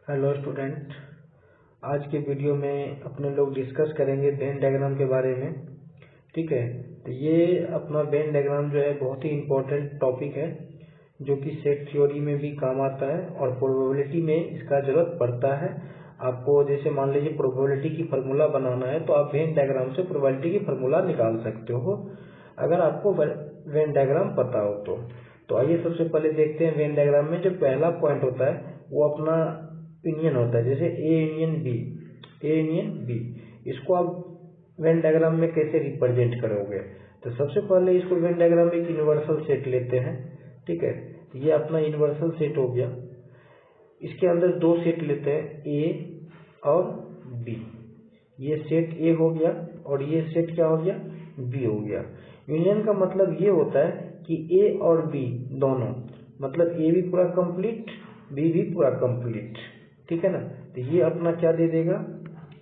Hello student, आज के video में अपने लोग डिस्कस करेंगे वेन डायग्राम के बारे में। ठीक है, तो ये अपना वेन डायग्राम जो है बहुत ही इम्पोर्टेंट टॉपिक है जो कि सेट थ्योरी में भी काम आता है और प्रोबेबिलिटी में इसका जरूरत पड़ता है। आपको जैसे मान लीजिए प्रोबेबिलिटी की फार्मूला बनाना है तो आप वेन डायग्राम से प्रोबेबिलिटी की फार्मूला निकाल सकते हो अगर आपको वेन डायग्राम पता हो तो आइए सबसे पहले देखते हैं वेन डायग्राम में जो पहला पॉइंट होता है वो अपना यूनियन होता है। जैसे ए यूनियन बी, इसको आप वेन डायग्राम में कैसे रिप्रेजेंट करोगे? तो सबसे पहले इसको वेन डायग्राम में एक यूनिवर्सल सेट लेते हैं। ठीक है, ये अपना यूनिवर्सल सेट हो गया। इसके अंदर दो सेट लेते हैं, ए और बी। ये सेट ए हो गया और ये सेट क्या हो गया? बी हो गया। यूनियन का मतलब ये होता है कि ए और बी दोनों, मतलब ए भी पूरा कंप्लीट, बी भी पूरा कंप्लीट। ठीक है ना, तो ये अपना क्या दे देगा?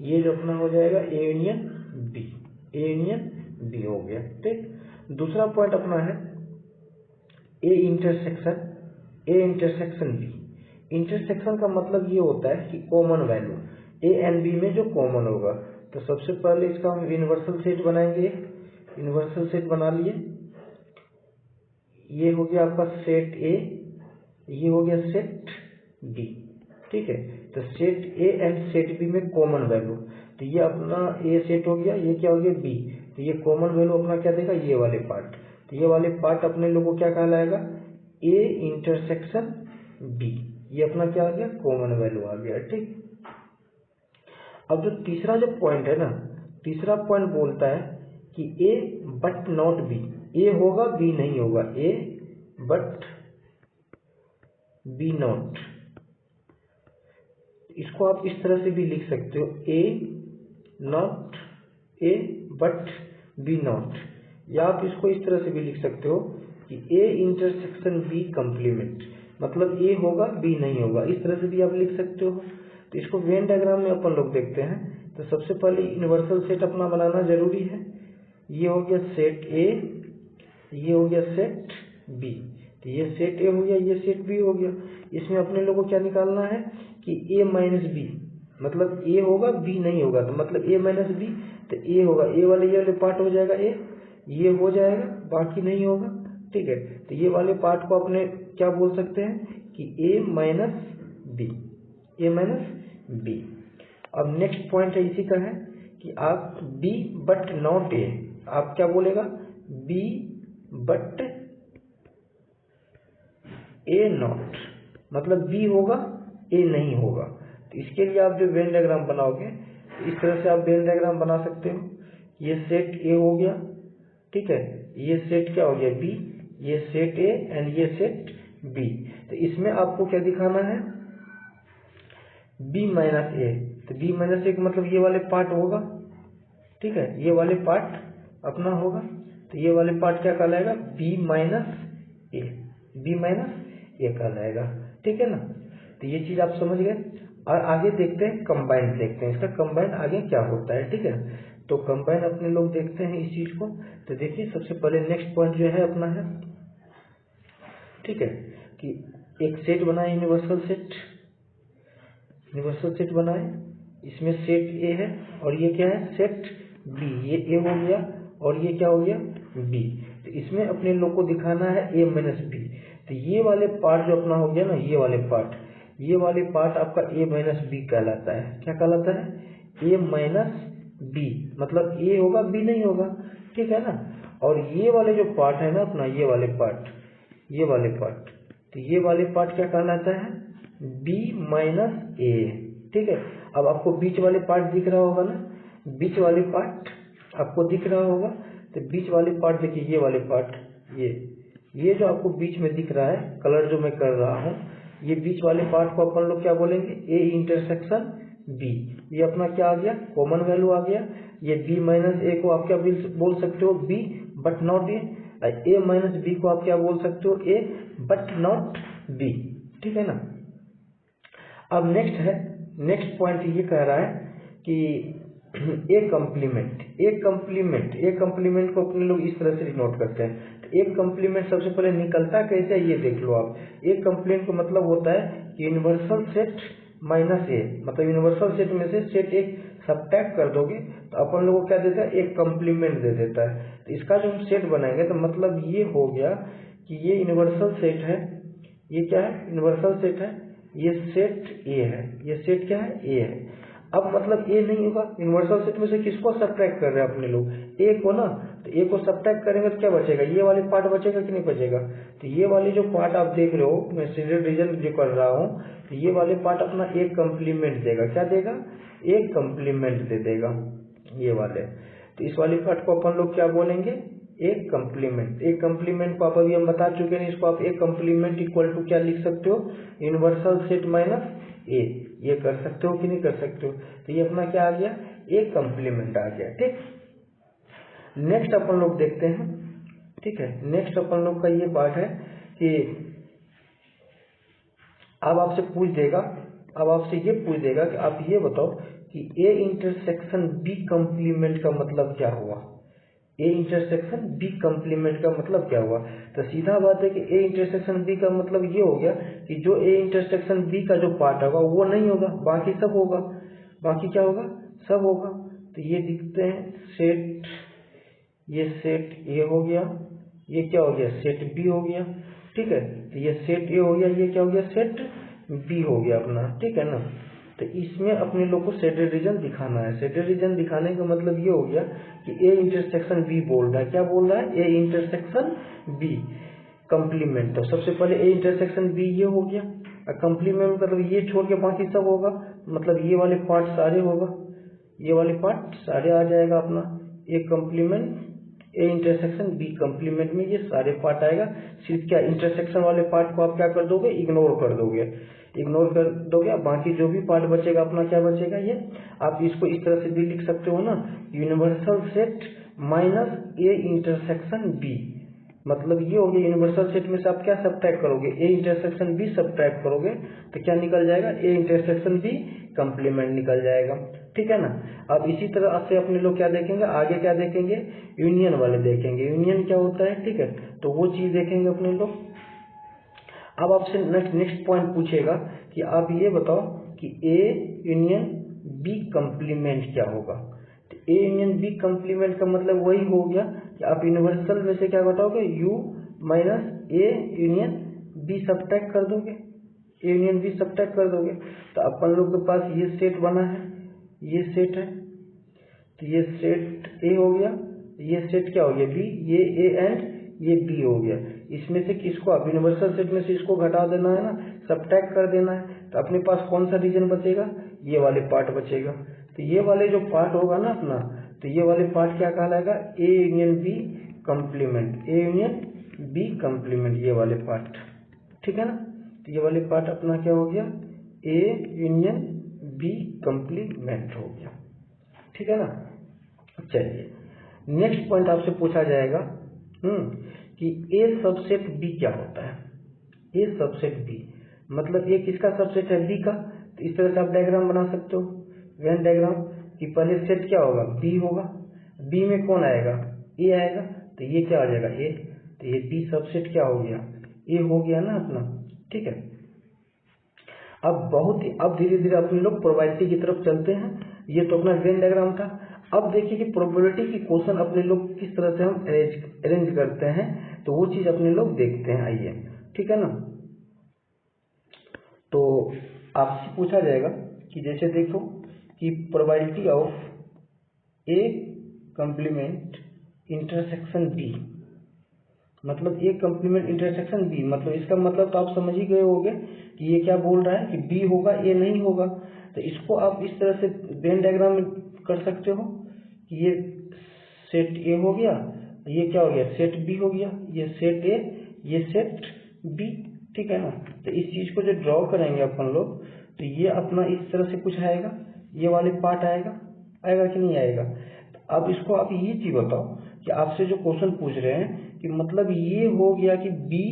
ये जो अपना हो जाएगा ए यूनियन बी हो गया। ठीक, दूसरा पॉइंट अपना है ए इंटरसेक्शन बी। इंटरसेक्शन का मतलब ये होता है कि common value A and B में जो कॉमन होगा। तो सबसे पहले इसका हम यूनिवर्सल सेट बनाएंगे। यूनिवर्सल सेट बना लिए, ये हो गया आपका सेट ए, ये हो गया सेट बी। ठीक है, तो set A and set B में कॉमन वैल्यू, तो ये अपना ए सेट हो गया, ये क्या हो गया? बी। तो ये कॉमन वैल्यू अपना क्या देगा? ये वाले पार्ट। तो ये वाले पार्ट अपने लोगों को क्या कहलाएगा? A intersection B. ये अपना क्या आ गया? कॉमन वैल्यू आ गया। ठीक, अब जो तीसरा जो पॉइंट है ना, तीसरा पॉइंट बोलता है कि ए बट नॉट बी। ए होगा, बी नहीं होगा। ए बट बी नॉट, इसको आप इस तरह से भी लिख सकते हो, ए बट बी नॉट, या आप इसको इस तरह से भी लिख सकते हो कि ए इंटरसेक्शन बी कंप्लीमेंट, मतलब ए होगा, बी नहीं होगा। इस तरह से भी आप लिख सकते हो। तो इसको वेन डायग्राम में अपन लोग देखते हैं। तो सबसे पहले यूनिवर्सल सेट अपना बनाना जरूरी है। ये हो गया सेट ए, ये हो गया सेट बी। तो ये सेट ए हो गया, ये सेट बी हो गया। इसमें अपने लोगों को क्या निकालना है कि ए माइनस बी, मतलब ए होगा, बी नहीं होगा, तो मतलब ए माइनस बी, तो ए होगा, ए वाले ये वाले पार्ट हो जाएगा ए, ये हो जाएगा, बाकी नहीं होगा। ठीक है, तो ये वाले पार्ट को अपने क्या बोल सकते हैं कि ए माइनस बी, ए माइनस बी। अब नेक्स्ट पॉइंट है इसी का है कि आप बी बट नॉट ए, आप क्या बोलेगा? बी बट ए नॉट, मतलब बी होगा, ए नहीं होगा। तो इसके लिए आप जो वेन डायग्राम बनाओगे, इस तरह से आप वेन डायग्राम बना सकते हो। ये सेट ए हो गया, ठीक है, ये सेट क्या हो गया? बी, ये सेट ए एंड ये सेट बी। तो इसमें आपको क्या दिखाना है? बी माइनस ए। तो बी माइनस ए का मतलब ये वाले पार्ट होगा। ठीक है, ये वाले पार्ट अपना होगा। तो ये वाले पार्ट क्या कहलाएगा? बी माइनस ए, बी माइनस ए कहलाएगा। ठीक है ना, तो ये चीज आप समझ गए। और आगे देखते हैं कंबाइंड, देखते हैं इसका कंबाइंड आगे क्या होता है। ठीक है, तो कंबाइंड अपने लोग देखते हैं इस चीज को। तो देखिए सबसे पहले नेक्स्ट पॉइंट जो है अपना है, ठीक है, कि एक सेट बनाए, यूनिवर्सल सेट बनाए। इसमें सेट ए है और ये क्या है? Set B. ये ए हो गया और ये क्या हो गया? बी। तो इसमें अपने लोग को दिखाना है ए माइनस बी। तो ये वाले पार्ट जो अपना हो गया ना, ये वाले पार्ट आपका ए माइनस बी कहलाता है। क्या कहलाता है? ए माइनस बी, मतलब ए होगा, बी नहीं होगा। ठीक है ना, और ये वाले जो पार्ट है ना अपना, ये वाले पार्ट, तो ये वाले पार्ट क्या कहलाता है? बी माइनस ए। ठीक है, अब आपको बीच वाले पार्ट दिख रहा होगा ना, बीच वाले पार्ट आपको दिख रहा होगा। तो बीच वाले पार्ट देखिए, ये वाले पार्ट, ये जो आपको बीच में दिख रहा है, कलर जो मैं कर रहा हूँ, ये बीच वाले पार्ट को अपन लोग क्या बोलेंगे? A intersection B. ये अपना क्या आ गया? कॉमन वैल्यू आ गया। ये बी माइनस ए को आप क्या बोल सकते हो? B but not A. A minus B को आप क्या बोल सकते हो? A but not B. ठीक है ना। अब नेक्स्ट पॉइंट ये कह रहा है कि ए कंप्लीमेंट को अपने लोग इस तरह से डिनोट करते हैं। तो एक कंप्लीमेंट सबसे पहले निकलता कैसे है ये देख लो आप। एक कंप्लीमेंट का मतलब होता है कि यूनिवर्सल सेट माइनस ए, मतलब यूनिवर्सल सेट में से सेट एक सब्ट्रैक्ट कर दोगे तो अपन लोगों को क्या देता है, एक कॉम्प्लीमेंट दे देता है। तो इसका जो हम सेट बनाएंगे तो मतलब ये हो गया कि ये यूनिवर्सल सेट है, ये क्या है, यूनिवर्सल सेट है, ये सेट ए है, ये सेट क्या है, ए है। अब मतलब ए नहीं होगा, यूनिवर्सल सेट में से किसको सब्ट्रैक्ट कर रहे हैं अपने लोग, ए को ना। तो ए को सब्ट्रैक्ट करेंगे तो क्या बचेगा, ये वाले पार्ट बचेगा कि नहीं बचेगा। तो ये वाले जो पार्ट आप देख रहे हो, मैं शेडेड रीजन जो कर रहा हूँ, तो ये वाले पार्ट अपना एक कम्प्लीमेंट देगा, क्या देगा, एक कम्प्लीमेंट दे देगा ये वाले। तो इस वाले पार्ट को अपन लोग क्या बोलेंगे, एक कम्प्लीमेंट। एक कम्प्लीमेंट को आप अभी हम बता चुके हैं, इसको आप एक कम्प्लीमेंट इक्वल टू क्या लिख सकते हो, यूनिवर्सल सेट माइनस ए, ये कर सकते हो कि नहीं कर सकते हो। तो ये अपना क्या आ गया, एक कम्प्लीमेंट आ गया। ठीक, नेक्स्ट अपन लोग देखते हैं। ठीक है, नेक्स्ट अपन लोग का ये पार्ट है कि अब आपसे पूछ देगा, अब आपसे ये पूछ देगा कि आप ये बताओ कि ए इंटरसेक्शन बी कम्प्लीमेंट का मतलब क्या हुआ। ए इंटरसेक्शन बी कम्प्लीमेंट का मतलब क्या हुआ। तो सीधा बात है कि ए इंटरसेक्शन बी का मतलब ये हो गया कि जो ए इंटरसेक्शन बी का जो पार्ट होगा वो नहीं होगा, बाकी सब होगा। बाकी क्या होगा, सब होगा। तो ये दिखते हैं सेट, ये सेट ए हो गया, ये क्या हो गया, सेट बी हो गया। ठीक है, तो ये सेट ए हो गया, ये क्या हो गया, सेट बी हो गया अपना। ठीक है ना। तो इसमें अपने लोग को शेडेड रीजन दिखाना है। शेडेड रीजन दिखाने का मतलब ये हो गया कि ए इंटरसेक्शन बी बोल रहा है, क्या बोल रहा है, ए इंटरसेक्शन बी कम्प्लीमेंट। तो सबसे पहले ए इंटरसेक्शन बी ये हो गया, और कम्प्लीमेंट मतलब ये छोड़ के बाकी सब होगा, मतलब ये वाले पार्ट सारे होगा, ये वाले पार्ट सारे आ जाएगा अपना। A complement A intersection B complement में ये सारे पार्ट आएगा। सिर्फ क्या इंटरसेक्शन वाले पार्ट को आप क्या कर दोगे, इग्नोर कर दोगे, इग्नोर कर दोगे। बाकी जो भी पार्ट बचेगा अपना क्या बचेगा, ये आप इसको इस तरह से भी लिख सकते हो ना, universal set minus A intersection B. मतलब ये हो गया यूनिवर्सल सेट में से आप क्या सब्ट्रैक्ट करोगे, ए इंटरसेक्शन बी सब्ट्रैक्ट करोगे तो क्या निकल जाएगा, ए इंटरसेक्शन बी कम्प्लीमेंट निकल जाएगा। ठीक है ना। अब इसी तरह से अपने लोग क्या देखेंगे, आगे क्या देखेंगे, यूनियन वाले देखेंगे। यूनियन क्या होता है, ठीक है, तो वो चीज देखेंगे अपने लोग। अब आपसे नेक्स्ट पॉइंट पूछेगा कि आप ये बताओ कि ए यूनियन बी कम्प्लीमेंट क्या होगा। तो ए यूनियन बी कम्प्लीमेंट का मतलब वही हो गया कि आप यूनिवर्सल में से क्या बताओगे, U minus A union B subtract कर दोगे, ए यूनियन बी सब्ट्रैक्ट कर दोगे। तो अपन लोग के पास ये सेट बना है, ये सेट है, तो ये सेट ए हो गया, ये सेट क्या हो गया, बी, ये ए एंड ये बी हो गया। इसमें से किसको आप यूनिवर्सल सेट में से इसको घटा देना है ना, सब्ट्रैक्ट कर देना है। तो अपने पास कौन सा रीजन बचेगा, ये वाले पार्ट बचेगा। तो ये वाले जो पार्ट होगा ना अपना, तो ये वाले पार्ट क्या कहलाएगा, A union B complement, A union B complement, ये वाले पार्ट। ठीक है ना। तो ये वाले पार्ट अपना क्या हो गया, ए यूनियन बी कम्प्लीमेंट हो गया। ठीक है ना। चलिए नेक्स्ट पॉइंट आपसे पूछा जाएगा कि ए सबसेट बी क्या होता है। ए सबसेट बी मतलब ए किसका सबसेट है, बी का। तो इस तरह से आप डायग्राम बना सकते हो, वेन डायग्राम, कि पहले सेट क्या होगा, बी होगा, बी में कौन आएगा, ए आएगा, तो ये क्या आ जाएगा, ए। तो ये बी सबसेट क्या हो गया, ए हो गया ना अपना। ठीक है। अब धीरे धीरे अपने लोग प्रोबेबिलिटी की तरफ चलते हैं। ये तो अपना वेन डायग्राम था। अब देखिए कि प्रोबेबिलिटी की क्वेश्चन अपने लोग किस तरह से हम अरेंज करते हैं, तो वो चीज अपने लोग देखते हैं, आइए। ठीक है ना। तो आपसे पूछा जाएगा कि जैसे देखो कि probability of A complement intersection B, मतलब ए कम्प्लीमेंट इंटरसेक्शन बी, मतलब इसका मतलब तो आप समझ ही गए होंगे कि ये क्या बोल रहा है कि बी होगा, ए नहीं होगा। तो इसको आप इस तरह से वेन डायग्राम में कर सकते हो कि ये सेट ए हो गया, ये क्या हो गया, सेट बी हो गया, ये सेट ए, ये सेट बी। ठीक है ना। तो इस चीज को जो ड्रॉ करेंगे अपन लोग, तो ये अपना इस तरह से कुछ आएगा, ये वाले पार्ट आएगा, आएगा कि नहीं आएगा। तो अब इसको आप ये चीज बताओ कि आपसे जो क्वेश्चन पूछ रहे हैं कि मतलब ये हो गया कि बी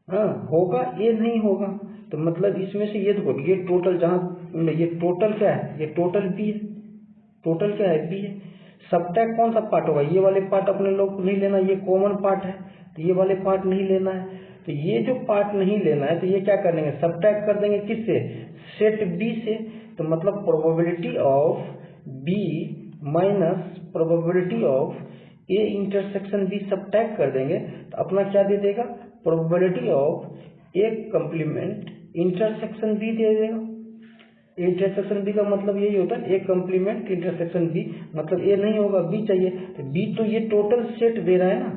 होगा, ए नहीं होगा, तो मतलब इसमें से ये देखो, ये टोटल जहां ये टोटल क्या है, ये टोटल बी है, टोटल क्या है, बी है। सब्ट्रैक्ट कौन सा पार्ट होगा, ये वाले पार्ट अपने लोग को नहीं लेना, ये कॉमन पार्ट है, तो ये वाले पार्ट नहीं लेना है। तो ये जो पार्ट नहीं लेना है तो ये क्या करेंगे, सब्ट्रैक्ट कर देंगे किससे, सेट बी से। तो मतलब probability of B minus probability of A intersection B subtract कर देंगे तो अपना क्या दे देगा, probability of A complement intersection B दे देगा। इंटरसेक्शन बी का मतलब यही होता है, ए कंप्लीमेंट इंटरसेक्शन बी, मतलब ए नहीं होगा बी चाहिए, तो बी तो ये टोटल सेट दे रहा है ना,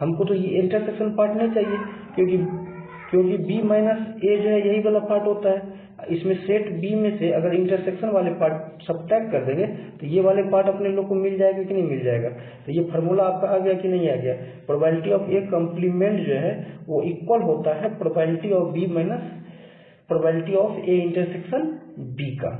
हमको तो ये इंटरसेक्शन पार्ट नहीं चाहिए, क्योंकि बी माइनस ए जो है यही वाला पार्ट होता है। इसमें सेट बी में से अगर इंटरसेक्शन वाले पार्ट सब्ट्रैक्ट कर देंगे तो ये वाले पार्ट अपने लोग को मिल जाएगा कि नहीं मिल जाएगा। तो ये फार्मूला आपका आ गया कि नहीं आ गया, प्रोबेबिलिटी ऑफ ए कंप्लीमेंट जो है वो इक्वल होता है probability of B minus probability of A intersection B का।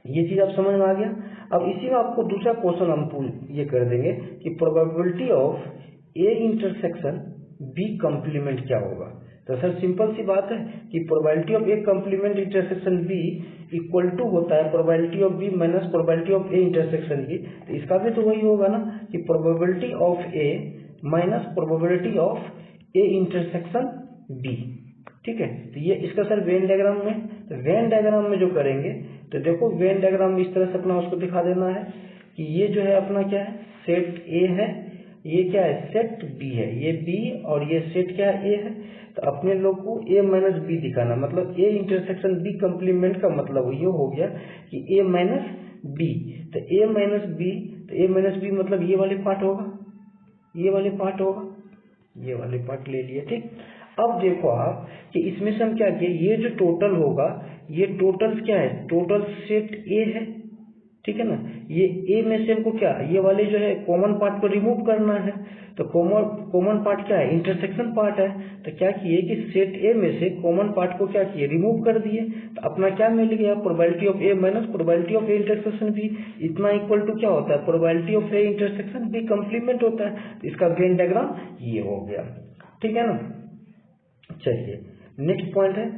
ये चीज आप समझ में आ गया। अब इसी में आपको दूसरा क्वेश्चन हम ये कर देंगे कि probability of A intersection B complement क्या होगा। तो सर सिंपल सी बात है कि probability of A complement intersection B equal to होता है probability of B minus probability of A intersection B. तो इसका भी तो वही होगा ना कि probability of A minus probability of A intersection B. ठीक है, तो ये इसका सर वेन डायग्राम में, तो वेन डायग्राम में जो करेंगे तो देखो वेन डायग्राम इस तरह से अपना उसको दिखा देना है कि ये जो है अपना क्या है, सेट ए है, ये क्या है, सेट बी है, ये बी और ये सेट क्या है, ए है। तो अपने लोग को ए माइनस बी दिखाना, मतलब ए इंटरसेक्शन बी कंप्लीमेंट का मतलब ये हो गया कि ए माइनस बी। तो ए माइनस बी, तो ए माइनस बी मतलब ये वाले पार्ट होगा, ये वाले पार्ट होगा, ये वाले पार्ट ले लिए। ठीक, अब देखो आप कि इसमें से हम क्या किए, ये जो टोटल होगा ये टोटल क्या है, टोटल सेट ए है। ठीक है ना, ये ए में से हमको क्या, ये वाले जो है कॉमन पार्ट को रिमूव करना है। तो कॉमन पार्ट क्या है, इंटरसेक्शन पार्ट है। तो क्या किए कि सेट ए में से कॉमन पार्ट को क्या किए, रिमूव कर दिए। तो अपना क्या मिल गया, probability of A minus probability of A intersection B इतना इक्वल टू क्या होता है, probability of A intersection B complement होता है। तो इसका वेन डायग्राम ये हो गया। ठीक है ना, चलिए नेक्स्ट पॉइंट है,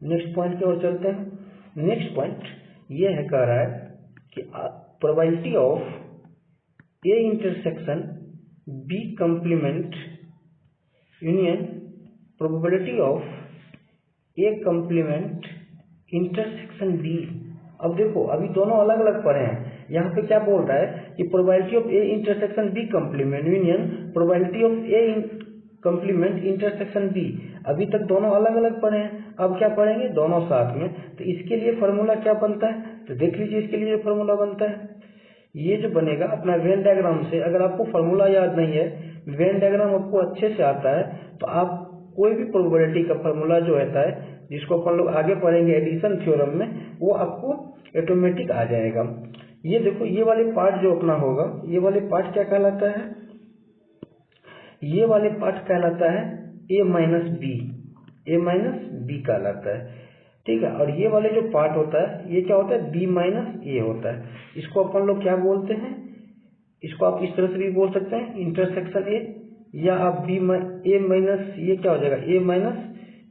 नेक्स्ट पॉइंट की ओर चलते हैं। नेक्स्ट पॉइंट ये है, कह रहा है कि probability of A intersection B complement union probability of A complement intersection B. अब देखो अभी दोनों अलग अलग पढ़े हैं, यहाँ पे क्या बोल रहा है कि probability of A intersection B complement union probability of A complement intersection B. अभी तक दोनों अलग अलग पढ़े हैं, अब क्या पढ़ेंगे दोनों साथ में। तो इसके लिए फॉर्मूला क्या बनता है, तो देख लीजिए इसके लिए फॉर्मूला बनता है, ये जो बनेगा अपना वेन डायग्राम से। अगर आपको फॉर्मूला याद नहीं है, वेन डायग्राम आपको अच्छे से आता है, तो आप कोई भी प्रोबेबिलिटी का फॉर्मूला जो रहता है जिसको अपन लोग आगे पढ़ेंगे एडिशन थ्योरम में, वो आपको ऑटोमेटिक आ जाएगा। ये देखो ये वाले पार्ट जो अपना होगा, ये वाले पार्ट क्या कहलाता है, ये वाले पार्ट कहलाता है ए माइनस बी, ए माइनस बी कहलाता है। ठीक है, और ये वाले जो पार्ट होता है ये क्या होता है, बी माइनस ए होता है। इसको अपन लोग क्या बोलते हैं, इसको आप इस तरह से भी बोल सकते हैं इंटरसेक्शन ए, या आप बी ए माइनस ये क्या हो जाएगा, ए माइनस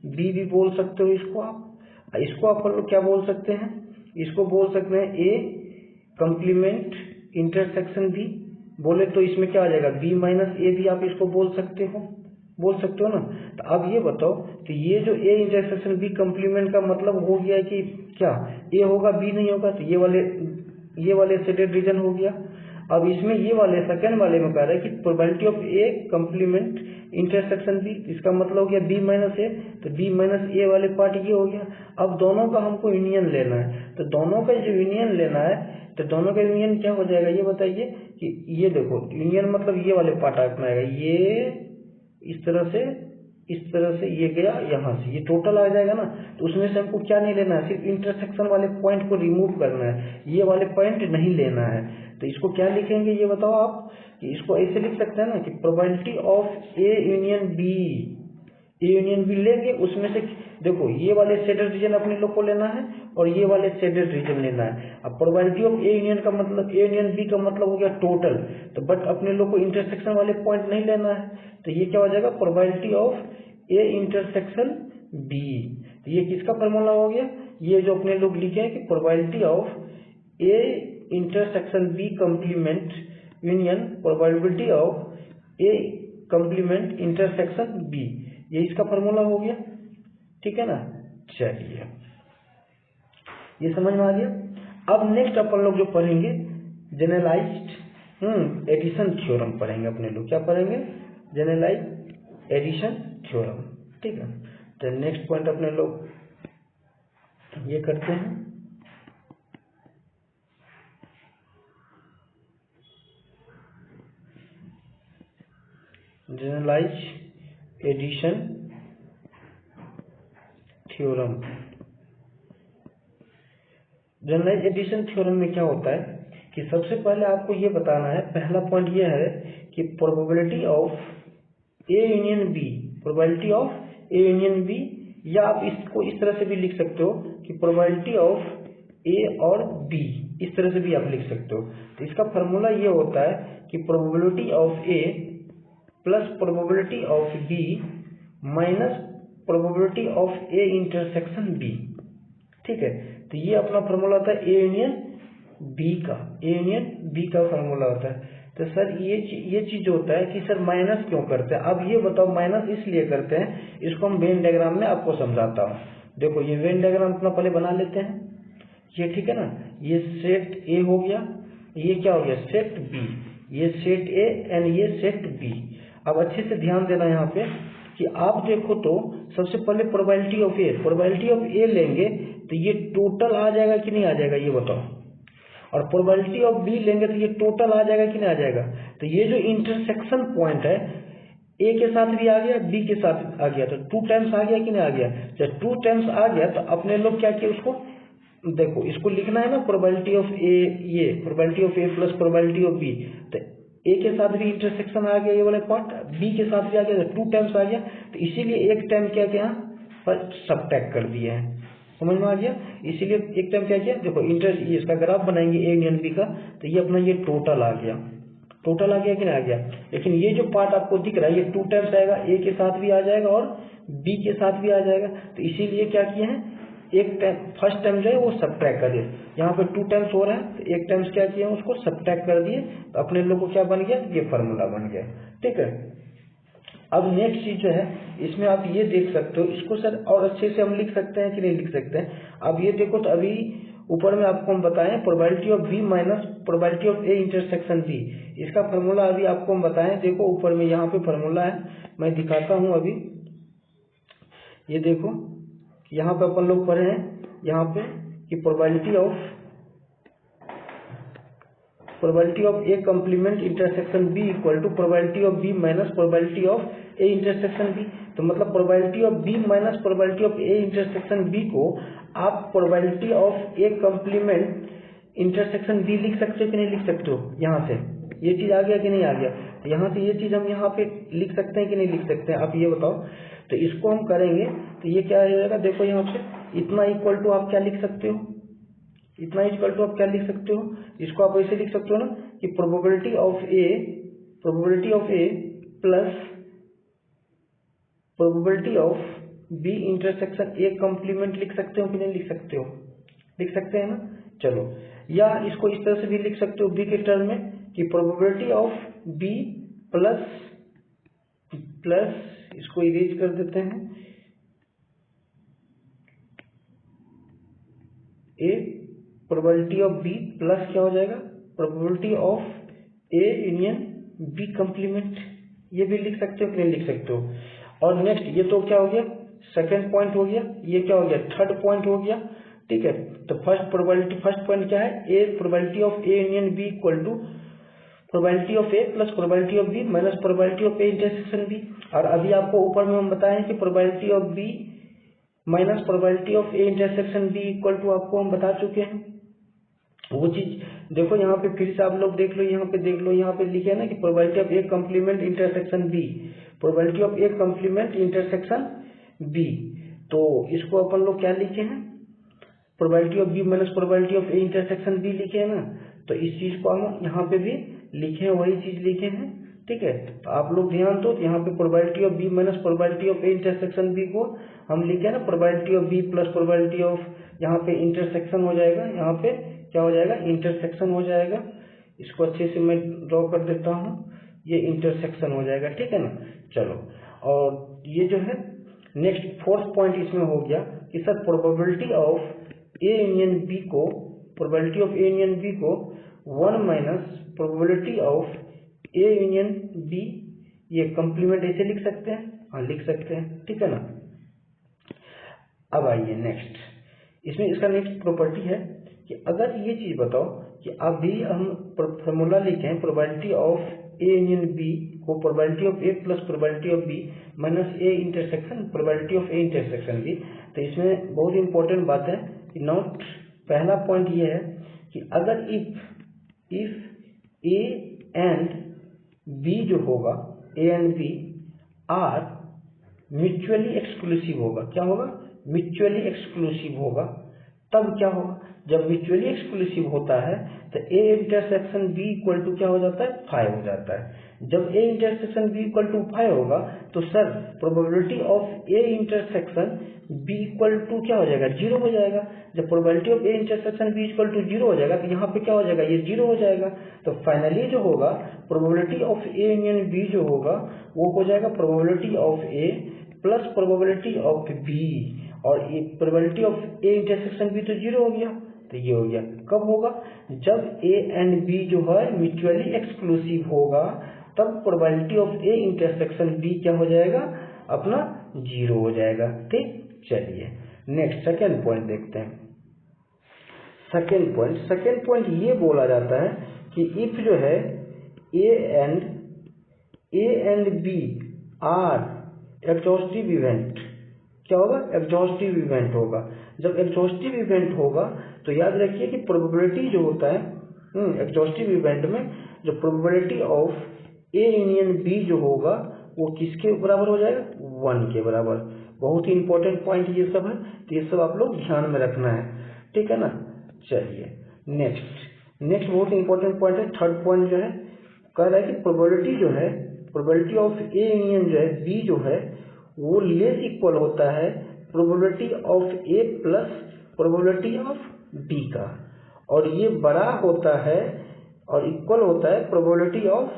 बी भी बोल सकते हो इसको आप। इसको अपन लोग क्या बोल सकते हैं, इसको बोल सकते हैं ए कंप्लीमेंट इंटरसेक्शन बी। बोले तो इसमें क्या आ जाएगा, बी माइनस ए भी आप इसको बोल सकते हो ना। तो अब ये बताओ, तो ये जो ए इंटरसेक्शन बी कंप्लीमेंट का मतलब हो गया कि क्या ए होगा बी नहीं होगा, तो ये वाले सेटेड रीजन हो गया। अब इसमें ये वाले सेकंड वाले में कह रहा है कि probability of A complement intersection B, इसका मतलब हो गया बी माइनस ए, तो बी माइनस ए वाले पार्ट ये हो गया। अब दोनों का हमको यूनियन लेना है, तो दोनों का जो यूनियन लेना है, तो दोनों का यूनियन क्या हो जाएगा ये बताइए। कि ये देखो यूनियन मतलब ये वाले पार्ट अपना आएगा, ये इस तरह से ये गया यहाँ से, ये टोटल आ जाएगा ना। तो उसमें से हमको क्या नहीं लेना है, सिर्फ इंटरसेक्शन वाले पॉइंट को रिमूव करना है, ये वाले पॉइंट नहीं लेना है। तो इसको क्या लिखेंगे ये बताओ आप, कि इसको ऐसे लिख सकते हैं ना कि probability of A union B, A union B लेंगे, उसमें से देखो ये वाले शेडेड रीजन अपने लोग को लेना है और ये वाले शेडेड रीजन लेना है। अब प्रोबेबिलिटी ऑफ ए यूनियन का मतलब, ए यूनियन बी का मतलब हो गया टोटल, तो बट अपने लोग को इंटरसेक्शन वाले पॉइंट नहीं लेना है। तो ये क्या हो जाएगा, probability of A intersection B. तो ये किसका फॉर्मूला हो गया, ये जो अपने लोग लिखे हैं कि probability of A intersection B complement union probability of A complement intersection B, ये इसका फॉर्मूला हो गया, ठीक है ना। चलिए ये समझ में आ गया। अब नेक्स्ट अपन लोग जो पढ़ेंगे जनरलाइज्ड एडिशन थ्योरम पढ़ेंगे अपने लोग। क्या पढ़ेंगे? जनरलाइज्ड एडिशन थ्योरम, ठीक है। तो नेक्स्ट पॉइंट अपने लोग ये करते हैं, generalized addition theorem. Generalized addition theorem में क्या होता है कि सबसे पहले आपको ये बताना है, पहला पॉइंट ये है कि probability of A union B, probability of A union B, या आप इसको इस तरह से भी लिख सकते हो कि प्रोबेबिलिटी ऑफ ए और बी, इस तरह से भी आप लिख सकते हो। तो इसका फॉर्मूला ये होता है कि probability of A plus probability of B minus probability of A intersection B, ठीक है। तो ये अपना फॉर्मूला होता है ए यूनियन बी का, ए यूनियन बी का फॉर्मूला होता है। तो सर ये चीज होता है कि सर माइनस क्यों करते हैं? अब ये बताओ माइनस इसलिए करते हैं, इसको हम वेन डायग्राम में आपको समझाता हूँ। देखो ये वेन डायग्राम अपना पहले बना लेते हैं, ये ठीक है ना। ये सेट ए हो गया, ये क्या हो गया सेट बी, ये सेट ए एंड ये सेट बी। अब अच्छे से ध्यान देना यहाँ पे कि आप देखो तो सबसे पहले प्रोबेबिलिटी ऑफ ए लेंगे तो ये टोटल आ जाएगा कि नहीं आ जाएगा ये बताओ, और प्रोबेबिलिटी ऑफ बी लेंगे तो ये टोटल आ जाएगा कि नहीं आ जाएगा। तो ये जो इंटरसेक्शन पॉइंट है ए के साथ भी आ गया, बी के साथ आ गया, तो 2 टाइम्स आ गया कि नहीं आ गया। जब 2 टाइम्स आ गया तो अपने लोग क्या किया, उसको देखो इसको लिखना है ना, प्रोबेबिलिटी ऑफ ए, ये probability of A plus probability of B. तो ए के साथ भी इंटरसेक्शन आ गया ये वाला पार्ट, बी के साथ भी आ गया, तो 2 टाइम्स आ गया। तो इसीलिए एक टाइम क्या किया पर सबट्रैक्ट कर दिए हैं, समझ में आ गया। इसीलिए एक टाइम क्या किया, देखो ये इसका ग्राफ बनाएंगे ए यूनियन बी का, तो ये अपना ये टोटल आ गया, टोटल आ गया कि नहीं आ गया। लेकिन ये जो पार्ट आपको दिख रहा है ये 2 टाइम्स आएगा, ए के साथ भी आ जाएगा और बी के साथ भी आ जाएगा। तो इसीलिए क्या किए हैं, एक टाइम फर्स्ट टाइम जो है वो सबट्रैक्ट कर दिए, यहाँ पे 2 टाइम्स हो रहा है तो एक टाइम्स क्या किया उसको सबट्रैक्ट कर दिए, तो अपने लोग को क्या बन गया, ये फार्मूला बन गया, ठीक है। अब नेक्स्ट चीज जो है इसमें आप ये देख सकते हो, इसको सर और अच्छे से हम लिख सकते हैं कि नहीं लिख सकते हैं। अब ये देखो तो अभी ऊपर में आपको हम बताएं probability of B minus probability of A intersection B, इसका फार्मूला अभी आपको हम बताएं। देखो ऊपर में यहाँ पे फार्मूला है, मैं दिखाता हूँ अभी, ये देखो यहाँ पे अपन लोग पढ़े हैं यहाँ पे कि probability of A complement intersection B equal to probability of B minus probability of A intersection B. तो मतलब probability of B minus probability of A intersection B को आप probability of A complement intersection B लिख सकते हो कि नहीं लिख सकते हो। यहाँ से ये चीज आ गया कि नहीं आ गया, तो यहाँ से ये चीज हम यहाँ पे लिख सकते हैं कि नहीं लिख सकते हैं, आप ये बताओ। तो इसको हम करेंगे तो ये क्या हो जाएगा, देखो यहाँ पे इतना इक्वल टू आप क्या लिख सकते हो, इतना इक्वल टू आप क्या लिख सकते हो, इसको आप ऐसे लिख सकते हो ना कि probability of A plus probability of B intersection A complement लिख सकते हो कि नहीं लिख सकते हो, लिख सकते हैं ना। चलो, या इसको इस तरह से भी लिख सकते हो बी के टर्म में कि प्रोबेबिलिटी ऑफ बी प्लस इसको इरेज कर देते हैं A probability of B plus क्या हो जाएगा probability of A union B complement, ये भी लिख सकते हो कि नहीं लिख सकते हो। और नेक्स्ट ये तो क्या हो गया सेकंड पॉइंट हो गया, ये क्या हो गया थर्ड पॉइंट हो गया, ठीक है। तो फर्स्ट पॉइंट क्या है, A probability of A union B equal to probability of A plus probability of B minus probability of A intersection B. और अभी आपको ऊपर में हम बताएं कि probability of B minus probability of A intersection B equal to आपको हम बता चुके हैं वो चीज। देखो यहाँ पे फिर से आप लोग देख लो, यहाँ पे देख लो, यहाँ पे लिखे है ना कि probability of A complement intersection B, probability of A complement intersection B. तो इसको अपन लोग क्या लिखे हैं, probability of B minus probability of A intersection B लिखे हैं ना। तो इस चीज को हम यहाँ पे भी लिखे हैं, वही चीज लिखे हैं, ठीक है। तो आप लोग ध्यान दो, यहाँ पे probability of B minus probability of A intersection B को हम लिखे हैं ना probability of B plus probability of, यहाँ पे इंटरसेक्शन हो जाएगा, यहाँ पे क्या हो जाएगा इंटरसेक्शन हो जाएगा, इसको अच्छे से मैं ड्रॉ कर देता हूँ, ये इंटरसेक्शन हो जाएगा, ठीक है ना। चलो, और ये जो है नेक्स्ट फोर्थ पॉइंट इसमें हो गया कि sir probability of A union B को, probability of A union B को 1 minus probability of A union B, ये कंप्लीमेंट ऐसे लिख सकते हैं, हाँ लिख सकते हैं, ठीक है ना। अब आइए नेक्स्ट, इसमें इसका नेक्स्ट प्रॉपर्टी है कि अगर ये चीज बताओ कि अभी हम फॉर्मूला लिखें probability of A union B को probability of A plus probability of B minus A intersection probability of A intersection B, तो इसमें बहुत इंपॉर्टेंट बात है कि नोट, पहला पॉइंट ये है कि अगर इफ ए एंड बी जो होगा, A and B are mutually exclusive होगा, क्या होगा, म्यूचुअली एक्सक्लूसिव होगा, तब क्या होगा, जब म्यूचुअली एक्सक्लूसिव होता है तो A intersection B equal to क्या हो जाता है, 5 हो जाता है। जब A intersection B equal to 5 होगा तो sir probability of A intersection B equal to क्या हो जाएगा, 0 हो जाएगा। जब probability of A intersection B equal to 0 हो जाएगा तो यहाँ पे क्या हो जाएगा, ये 0 हो जाएगा। तो फाइनली जो होगा probability of A union B जो होगा वो हो जाएगा probability of A plus probability of B, और ये probability of A intersection B तो 0 हो गया, तो ये हो गया। कब होगा, जब ए एंड बी जो है म्यूचुअली एक्सक्लूसिव होगा, तब probability of A intersection B क्या हो जाएगा, अपना 0 हो जाएगा, ठीक। चलिए नेक्स्ट सेकेंड पॉइंट देखते हैं। सेकेंड पॉइंट ये बोला जाता है कि इफ जो है A and B are exhaustive event, क्या होगा, एग्जॉस्टिव इवेंट होगा। जब एग्जॉस्टिव इवेंट होगा तो याद रखिए कि प्रोबेबिलिटी जो होता है एग्जॉस्टिव इवेंट में, जो probability of A union B जो होगा वो किसके बराबर हो जाएगा, 1 के बराबर। बहुत ही इंपॉर्टेंट पॉइंट ये सब है, तो ये सब आप लोग ध्यान में रखना है, ठीक है ना। चलिए नेक्स्ट बहुत इंपॉर्टेंट पॉइंट है, थर्ड पॉइंट जो है कह रहा है कि प्रोबेबिलिटी जो है, प्रोबेबिलिटी ऑफ ए यूनियन जो है बी जो है वो लेस इक्वल होता है probability of A plus probability of B का, और ये बड़ा होता है और इक्वल होता है प्रोबेबिलिटी ऑफ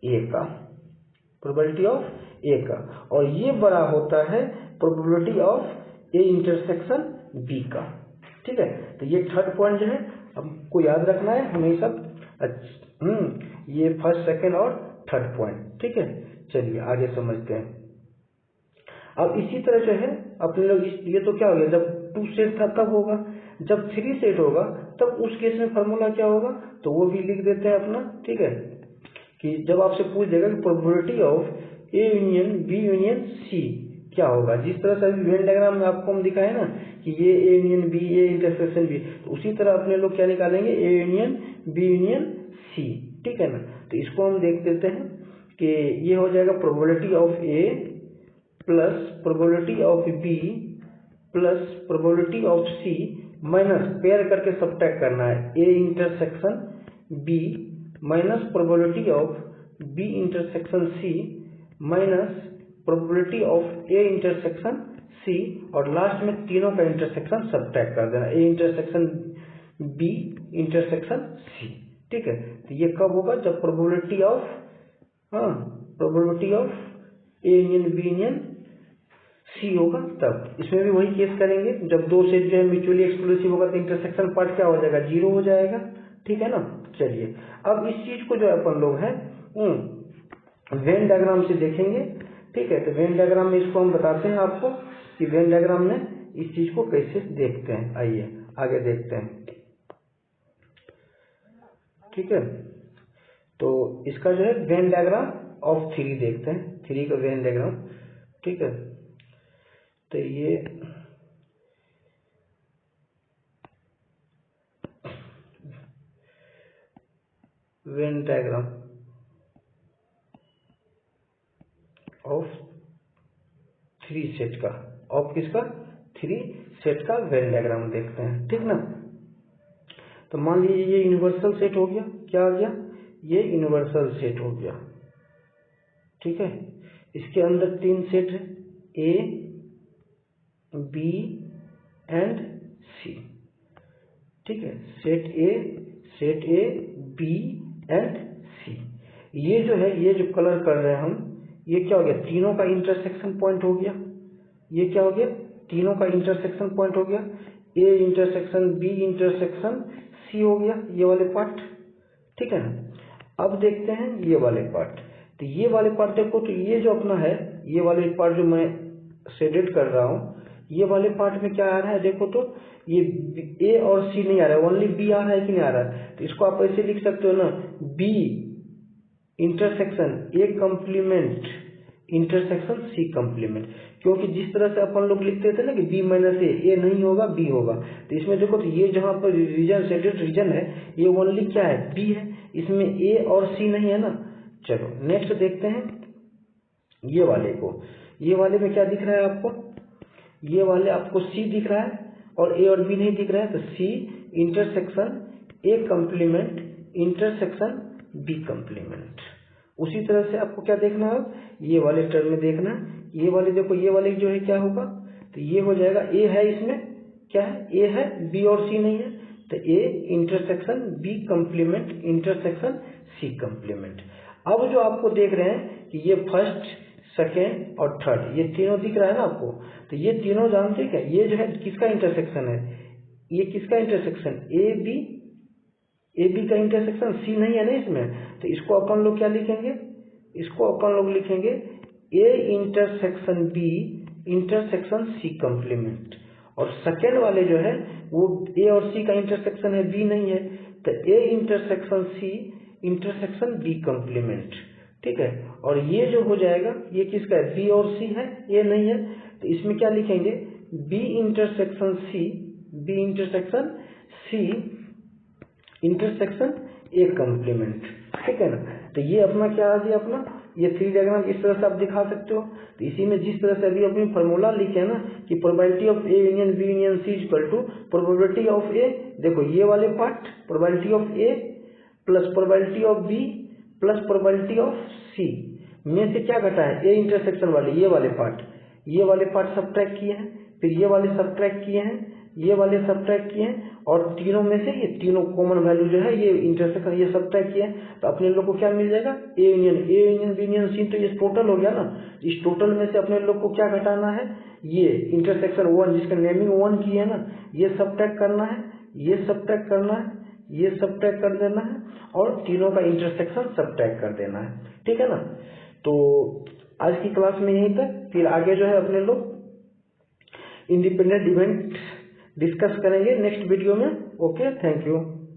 ए का, प्रोबेबिलिटी ऑफ ए का, और ये बड़ा होता है probability of A intersection B का, ठीक है। तो ये थर्ड पॉइंट जो है हमको याद रखना है हमेशा। ये फर्स्ट सेकेंड और थर्ड पॉइंट, ठीक है। चलिए आगे समझते हैं। अब इसी तरह जो है अपने लोग ये तो क्या हो गया, जब 2 सेट था तब होगा, जब 3 सेट होगा तब उस केस में फार्मूला क्या होगा, तो वो भी लिख देते हैं अपना, ठीक है। कि जब आपसे पूछ देगा कि probability of A union B union C क्या होगा, जिस तरह से अभी वेन डायग्राम में आपको हम दिखाए ना कि ये A union B, A intersection B, तो उसी तरह अपने लोग क्या निकालेंगे, A union B union C, ठीक है ना। तो इसको हम देख देते हैं कि ये हो जाएगा probability of A plus probability of B plus probability of C minus pair करके सब्ट्रैक्ट करना है, A intersection B minus probability of B intersection C minus probability of A intersection C, और लास्ट में तीनों का इंटरसेक्शन सब्ट्रैक्ट कर देना, A intersection B intersection C, ठीक है। तो ये कब होगा, जब probability of A union B union C होगा तब। इसमें भी वही केस करेंगे, जब 2 सेट जो है म्यूचुअली एक्सक्लूसिव होगा तो इंटरसेक्शन पार्ट क्या हो जाएगा, 0 हो जाएगा, ठीक है ना। चलिए अब इस चीज को जो अपन लोग हैं वेन डायग्राम से देखेंगे, ठीक है। तो वेन डायग्राम में इसको हम बताते हैं आपको कि वेन डायग्राम में इस चीज को कैसे देखते हैं। आइए आगे देखते हैं, ठीक है। तो इसका जो है वेन डायग्राम ऑफ 3 देखते हैं, 3 का वेन डायग्राम, ठीक है। तो ये वेन डायग्राम ऑफ 3 सेट का, ऑफ किसका, 3 सेट का वेन डायग्राम देखते हैं, ठीक ना। तो मान लीजिए ये यूनिवर्सल सेट हो गया, क्या आ गया, ये यूनिवर्सल सेट हो गया, ठीक है। इसके अंदर 3 सेट है, ए बी एंड सी, ठीक है। सेट ए बी एंड सी। ये जो है, ये जो कलर कर रहे हैं हम, ये क्या हो गया, तीनों का इंटरसेक्शन पॉइंट हो गया। ये क्या हो गया, तीनों का इंटरसेक्शन पॉइंट हो गया। A intersection B intersection C हो गया, ये वाले पार्ट, ठीक है ना। अब देखते हैं ये वाले पार्ट। तो ये वाले पार्ट देखो, तो ये जो अपना है, ये वाले पार्ट जो मैं शेडेड कर रहा हूँ, ये वाले पार्ट में क्या आ रहा है देखो, तो ये ए और सी नहीं आ रहा है, ओनली बी आ रहा है कि नहीं आ रहा है। तो इसको आप ऐसे लिख सकते हो ना, B intersection A complement intersection C complement. क्योंकि जिस तरह से अपन लोग लिखते थे ना कि बी माइनस ए नहीं होगा बी होगा, तो इसमें देखो तो ये जहां पर रीजन शेडेड रीजन है, ये ओनली क्या है, बी है, इसमें ए और सी नहीं है ना। चलो नेक्स्ट देखते हैं ये वाले को। ये वाले में क्या दिख रहा है आपको, ये वाले आपको सी दिख रहा है और ए और बी नहीं दिख रहा है। तो C intersection A complement intersection B complement. उसी तरह से आपको क्या देखना है, ये वाले टर्म में देखना है। ये वाले देखो, ये वाले जो है क्या होगा, तो ये हो जाएगा, ए है इसमें क्या है, ए है, बी और सी नहीं है, तो A intersection B complement intersection C complement. अब जो आपको देख रहे हैं कि ये फर्स्ट सेकेंड और थर्ड, ये तीनों दिख रहा है ना आपको, तो ये तीनों जानते हैं क्या, ये जो है किसका इंटरसेक्शन है, ये किसका इंटरसेक्शन, ए बी का इंटरसेक्शन सी नहीं है ना इसमें। तो इसको अपन लोग क्या लिखेंगे, इसको अपन लोग लिखेंगे A intersection B intersection C complement. और सेकेंड वाले जो है वो ए और सी का इंटरसेक्शन है, बी नहीं है, तो A intersection C intersection B complement, ठीक है। और ये जो हो जाएगा, ये किसका है, बी और सी है, ए नहीं है, तो इसमें क्या लिखेंगे, B intersection C B intersection C intersection A complement, ठीक है ना। तो ये अपना क्या आ गया, अपना ये 3 डायग्राम इस तरह से आप दिखा सकते हो। तो इसी में जिस तरह से अभी अपनी फॉर्मूला लिखे है ना कि probability of A union B union C equal to probability of A, देखो ये वाले part probability of A plus probability of B plus probability of C में से क्या घटा है, ए इंटरसेक्शन वाले ये वाले पार्ट सब्ट्रैक्ट किए हैं, फिर ये वाले सब्ट्रैक्ट किए हैं, ये वाले सब्ट्रैक्ट किए हैं, और तीनों में से ये तीनों कॉमन वैल्यू जो है ये इंटरसेक्शन ये सब्ट्रैक्ट किए हैं। तो अपने लोग को क्या मिल जाएगा, A union B union C, तो ये टोटल हो गया ना। इस टोटल में से अपने लोग को क्या घटाना है, ये इंटरसेक्शन 1 जिसका नेमिंग 1 की है ना, ये सब्ट्रैक्ट करना है, ये सब्ट्रैक्ट करना है, ये सब्ट्रैक्ट कर देना है, और तीनों का इंटरसेक्शन सब्ट्रैक्ट कर देना है, ठीक है ना। तो आज की क्लास में यहीं तक, फिर आगे जो है अपने लोग इंडिपेंडेंट इवेंट डिस्कस करेंगे नेक्स्ट वीडियो में। Okay, thank you.